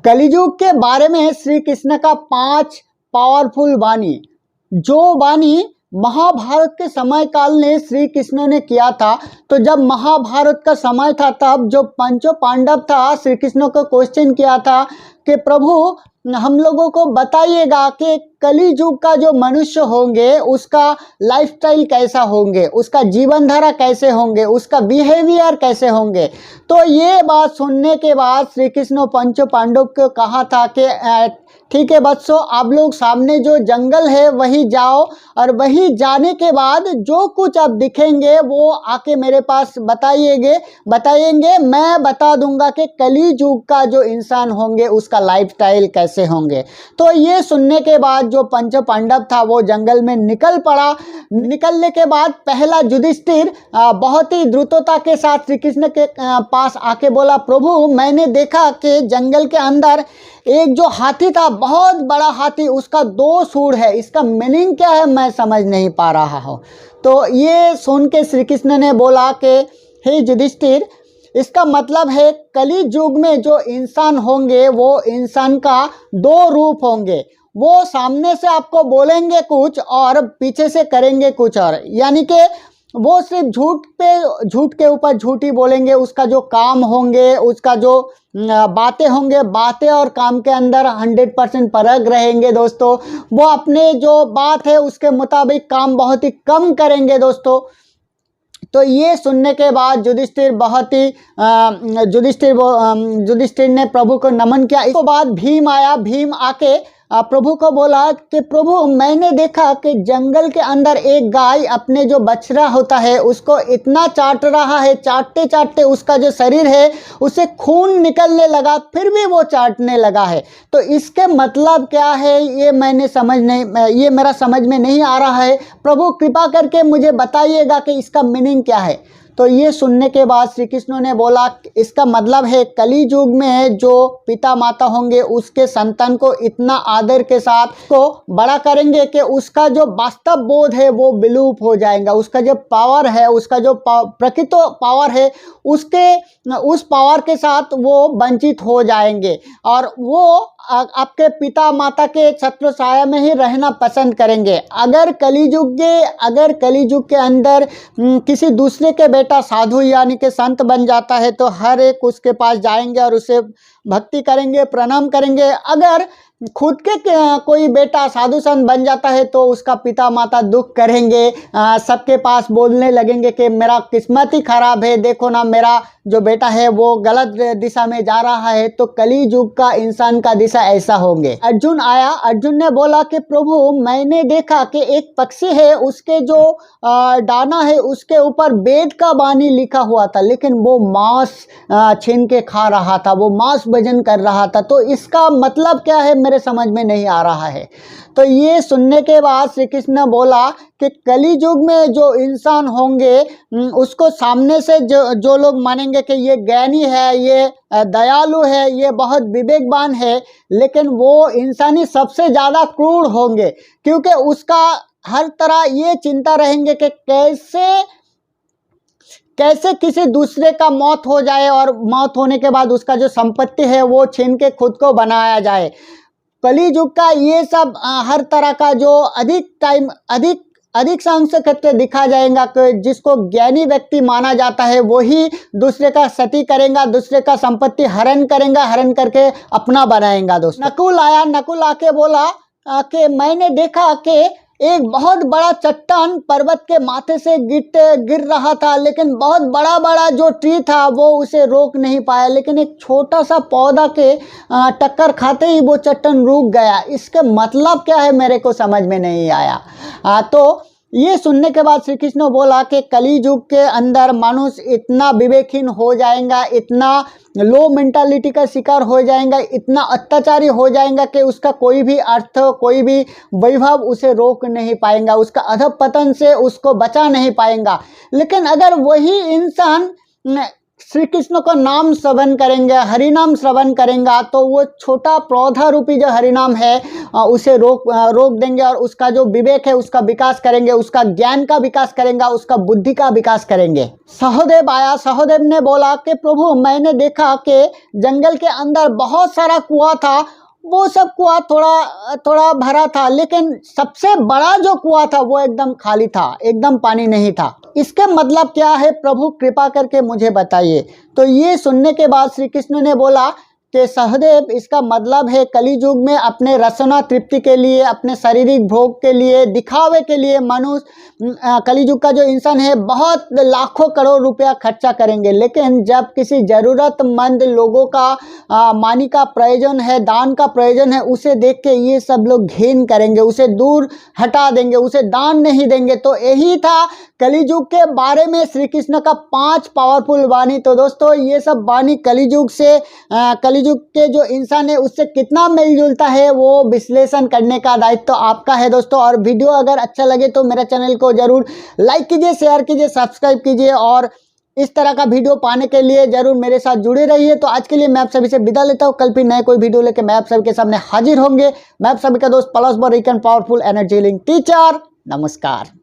कलियुग के बारे में श्री कृष्ण का 5 पावरफुल वाणी, जो वाणी महाभारत के समय काल ने श्री कृष्ण ने किया था। तो जब महाभारत का समय था तब जो पंचों पांडव था श्री कृष्ण को क्वेश्चन किया था कि प्रभु हम लोगों को बताइएगा कि कली युग का जो मनुष्य होंगे उसका लाइफस्टाइल कैसा होंगे, उसका जीवन धारा कैसे होंगे, उसका बिहेवियर कैसे होंगे। तो ये बात सुनने के बाद श्री कृष्ण पंचों पांडव को कहा था कि ठीक है बच्चों, आप लोग सामने जो जंगल है वही जाओ और वही जाने के बाद जो कुछ आप दिखेंगे वो आके मेरे पास बताएंगे। मैं बता दूंगा कि कली युग का जो इंसान होंगे उसका लाइफस्टाइल कैसे होंगे। तो ये सुनने के बाद जो पंच पांडव था वो जंगल में निकल पड़ा। निकलने के बाद पहला युधिष्ठिर बहुत ही द्रुतता के साथ श्री कृष्ण के पास आके बोला, प्रभु मैंने देखा कि जंगल के अंदर एक जो हाथी था, बहुत बड़ा हाथी, उसका 2 सूंड है, इसका मीनिंग क्या है मैं समझ नहीं पा रहा हूँ। तो ये सुन के श्री कृष्ण ने बोला कि हे युधिष्ठिर, इसका मतलब है कली युग में जो इंसान होंगे वो इंसान का 2 रूप होंगे। वो सामने से आपको बोलेंगे कुछ और पीछे से करेंगे कुछ और, यानी कि वो सिर्फ झूठ के ऊपर झूठ ही बोलेंगे। उसका जो काम होंगे, उसका जो बातें होंगे, बातें और काम के अंदर 100% फर्क रहेंगे दोस्तों। वो अपने जो बात है उसके मुताबिक काम बहुत ही कम करेंगे दोस्तों। तो ये सुनने के बाद युधिष्ठिर युधिष्ठिर ने प्रभु को नमन किया। इसके बाद भीम आया। भीम आके प्रभु को बोला कि प्रभु मैंने देखा कि जंगल के अंदर एक गाय अपने जो बछड़ा होता है उसको इतना चाट रहा है, चाटते चाटते उसका जो शरीर है उसे खून निकलने लगा, फिर भी वो चाटने लगा है। तो इसके मतलब क्या है ये मेरा समझ में नहीं आ रहा है। प्रभु कृपा करके मुझे बताइएगा कि इसका मीनिंग क्या है। तो ये सुनने के बाद श्री कृष्ण ने बोला, इसका मतलब है कली युग में जो पिता माता होंगे उसके संतान को इतना आदर के साथ को बड़ा करेंगे कि उसका जो वास्तव बोध है वो विलुप्त हो जाएगा। उसका जो पावर है, उसका जो प्रकृत पावर है, उस पावर के साथ वो वंचित हो जाएंगे और वो आपके पिता माता के छत्र छाया में ही रहना पसंद करेंगे। अगर कलियुग के अंदर किसी दूसरे के बेटा साधु यानी कि संत बन जाता है तो हर एक उसके पास जाएंगे और उसे भक्ति करेंगे, प्रणाम करेंगे। अगर खुद के कोई बेटा साधु संत बन जाता है तो उसका पिता माता दुख करेंगे, सबके पास बोलने लगेंगे कि मेरा किस्मत ही खराब है, देखो ना मेरा जो बेटा है वो गलत दिशा में जा रहा है। तो कली युग का इंसान का दिशा ऐसा होंगे। अर्जुन आया। अर्जुन ने बोला कि प्रभु मैंने देखा कि एक पक्षी है, उसके जो दाना है उसके ऊपर वेद का वाणी लिखा हुआ था, लेकिन वो मांस छीन के खा रहा था, वो मांस भोजन कर रहा था। तो इसका मतलब क्या है मेरे समझ में नहीं आ रहा है। तो ये सुनने के बाद श्री कृष्ण बोला कि कली युग में जो इंसान होंगे उसको सामने से जो लोग मानेंगे कि ये ज्ञानी है, ये दयालु है, ये बहुत विवेकवान है, लेकिन वो इंसानी सबसे ज़्यादा क्रूर होंगे, क्योंकि उसका हर तरह ये चिंता रहेंगे कि कैसे किसी दूसरे का मौत हो जाए और मौत होने के बाद उसका जो संपत्ति है वो छीन के खुद को बनाया जाए। कली युग का ये सब हर तरह का जो अधिक सांस क्षेत्र दिखा जाएगा कि जिसको ज्ञानी व्यक्ति माना जाता है वही दूसरे का सती करेगा, दूसरे का संपत्ति हरण करेगा, हरण करके अपना बनाएगा दोस्त। नकुल आया। नकुल आके बोला कि मैंने देखा कि एक बहुत बड़ा चट्टान पर्वत के माथे से गिर रहा था, लेकिन बहुत बड़ा जो ट्री था वो उसे रोक नहीं पाया, लेकिन एक छोटा सा पौधा के टक्कर खाते ही वो चट्टान रुक गया। इसका मतलब क्या है मेरे को समझ में नहीं आया। तो ये सुनने के बाद श्री कृष्ण बोला कि कली युग के अंदर मनुष्य इतना विवेकहीन हो जाएगा, इतना लो मेंटालिटी का शिकार हो जाएगा, इतना अत्याचारी हो जाएगा कि उसका कोई भी अर्थ, कोई भी वैभव उसे रोक नहीं पाएगा, उसका अधःपतन से उसको बचा नहीं पाएगा। लेकिन अगर वही इंसान श्री कृष्ण को नाम श्रवण करेंगे, हरिनाम श्रवण करेंगे, तो वो छोटा पौधा रूपी जो हरिनाम है उसे रोक देंगे और उसका जो विवेक है उसका विकास करेंगे, उसका ज्ञान का विकास करेंगे, उसका बुद्धि का विकास करेंगे। सहदेव आया, सहदेव ने बोला कि प्रभु मैंने देखा कि जंगल के अंदर बहुत सारा कुआं था, वो सब कुआं थोड़ा थोड़ा भरा था, लेकिन सबसे बड़ा जो कुआं था वो एकदम खाली था, एकदम पानी नहीं था। इसके मतलब क्या है प्रभु, कृपा करके मुझे बताइए। तो ये सुनने के बाद श्री कृष्ण ने बोला कि सहदेव, इसका मतलब है कली युग में अपने रसना तृप्ति के लिए, अपने शारीरिक भोग के लिए, दिखावे के लिए मनुष्य, कली युग का जो इंसान है बहुत लाखों करोड़ रुपया खर्चा करेंगे, लेकिन जब किसी ज़रूरतमंद लोगों का मानी का प्रयोजन है, दान का प्रयोजन है, उसे देख के ये सब लोग घिन करेंगे, उसे दूर हटा देंगे, उसे दान नहीं देंगे। तो यही था कलियुग के बारे में श्री कृष्ण का 5 पावरफुल वाणी। तो दोस्तों ये सब वाणी कलियुग से कलियुग के जो इंसान है उससे कितना मेल जुलता है वो विश्लेषण करने का दायित्व तो आपका है दोस्तों। और वीडियो अगर अच्छा लगे तो मेरे चैनल को जरूर लाइक कीजिए, शेयर कीजिए, सब्सक्राइब कीजिए और इस तरह का वीडियो पाने के लिए जरूर मेरे साथ जुड़े रहिए। तो आज के लिए मैं आप सभी से विदा लेता हूँ, कल फिर नए कोई वीडियो लेकर मैं आप सभी के सामने हाजिर होंगे। मैं आप सभी का दोस्त पलस बॉरिकन पावरफुल एनर्जी लिंक टीचर। नमस्कार।